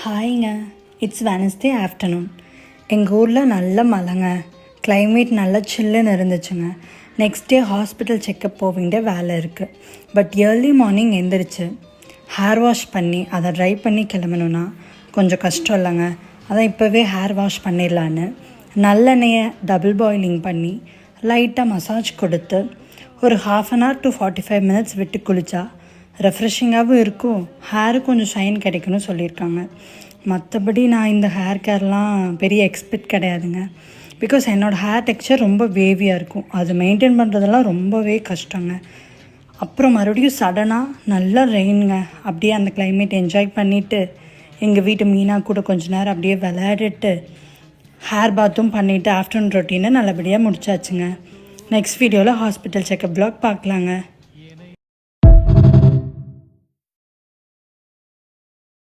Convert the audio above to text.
ஹாய்ங்க, it's Wednesday afternoon. எங்கள் ஊரில் நல்ல மழைங்க. கிளைமேட் நல்லா சில்லுன்னு இருந்துச்சுங்க. நெக்ஸ்ட் டே ஹாஸ்பிட்டல் செக்கப் போக வேண்டிய வேலை இருக்குது. பட் ஏர்லி மார்னிங் எழுந்திரிச்சு ஹேர் வாஷ் பண்ணி அதை ட்ரை பண்ணி கிளம்பணுன்னா கொஞ்சம் கஷ்டம் இல்லைங்க. அதான் இப்போவே ஹேர் வாஷ் பண்ணிடலான்னு நல்லெண்ணெயை டபுள் பாயிலிங் பண்ணி லைட்டாக மசாஜ் கொடுத்து ஒரு 1/2 to 45 minutes விட்டு குளித்தா ரெஃப்ரெஷிங்காகவும் இருக்கும், ஹேரு கொஞ்சம் ஷைன் கிடைக்குன்னு சொல்லியிருக்காங்க. மற்றபடி நான் இந்த ஹேர் கேர்லாம் பெரிய எக்ஸ்பெக்ட் கிடையாதுங்க. பிகாஸ் என்னோடய ஹேர் டெக்ஸ்சர் ரொம்ப வேவியாக இருக்கும். அது மெயின்டைன் பண்ணுறதெல்லாம் ரொம்பவே கஷ்டங்க. அப்புறம் மறுபடியும் சடனாக நல்லா ரெயினுங்க. அப்படியே அந்த கிளைமேட் என்ஜாய் பண்ணிவிட்டு எங்கள் வீட்டு மீனா கூட கொஞ்ச நேரம் அப்படியே விளையாடிட்டு ஹேர் பாத்தும் பண்ணிவிட்டு ஆஃப்டர்நூன் ரொட்டீனை நல்லபடியாக முடிச்சாச்சுங்க. நெக்ஸ்ட் வீடியோவில் ஹாஸ்பிட்டல் செக்கப் வ்ளாக் பார்க்கலாங்க.